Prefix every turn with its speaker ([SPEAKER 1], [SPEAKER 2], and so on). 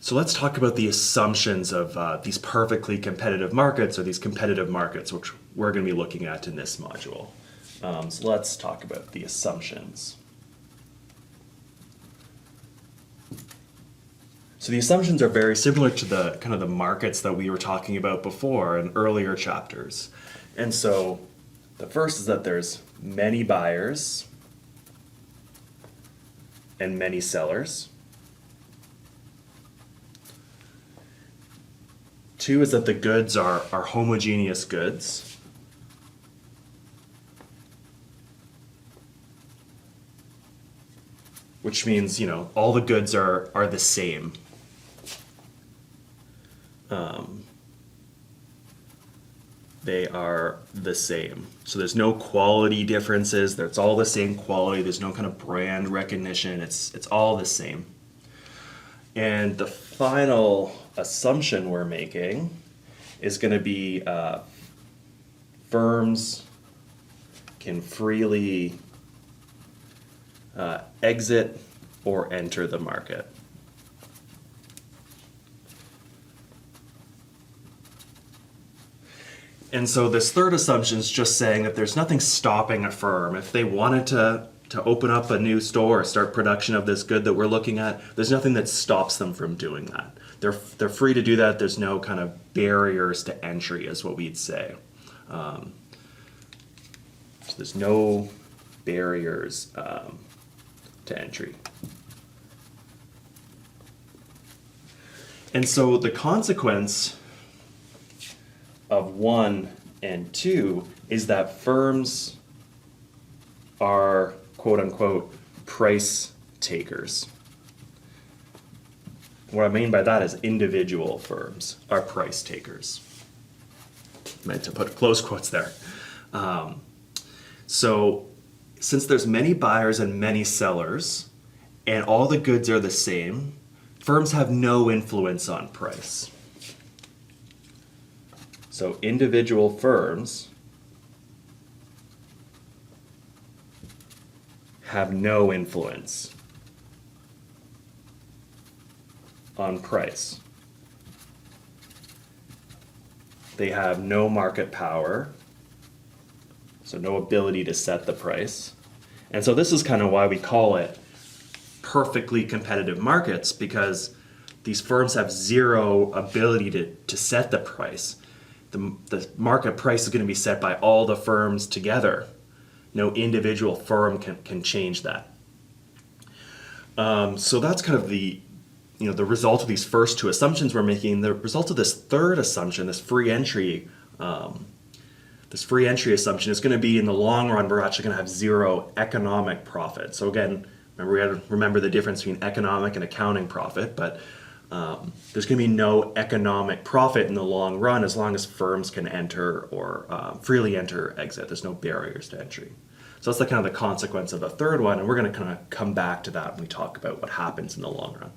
[SPEAKER 1] So let's talk about the assumptions of these perfectly competitive markets or these competitive markets, which we're going to be looking at in this module. So let's talk about the assumptions. So the assumptions are very similar to the kind of the markets that we were talking about before in earlier chapters. And so the first is that there's many buyers and many sellers. Two is that the goods are homogeneous goods. Which means, all the goods are the same. They are the same. So there's no quality differences. It's all the same quality. There's no kind of brand recognition. It's all the same. And the final assumption we're making is going to be firms can freely exit or enter the market. And so this third assumption is just saying that there's nothing stopping a firm. If they wanted to open up a new store or start production of this good that we're looking at, there's nothing that stops them from doing that. They're free to do that. There's no kind of barriers to entry, is what we'd say. So there's no barriers to entry. And so the consequence of 1 and 2 is that firms are, quote unquote, price takers. What I mean by that is individual firms are price takers. Meant to put close quotes there. So since there's many buyers and many sellers, and all the goods are the same, firms have no influence on price. So individual firms have no influence on price. They have no market power, so no ability to set the price. And so this is kind of why we call it perfectly competitive markets, because these firms have zero ability to set the price. The market price is going to be set by all the firms together. No individual firm can change that. So that's kind of the result of these first two assumptions we're making. The result of this third assumption, this free entry assumption, is going to be, in the long run, we're actually going to have zero economic profit. So again, we had to remember the difference between economic and accounting profit, but there's going to be no economic profit in the long run as long as firms can enter or freely enter or exit. There's no barriers to entry. So that's the kind of the consequence of the third one, and we're going to kind of come back to that when we talk about what happens in the long run.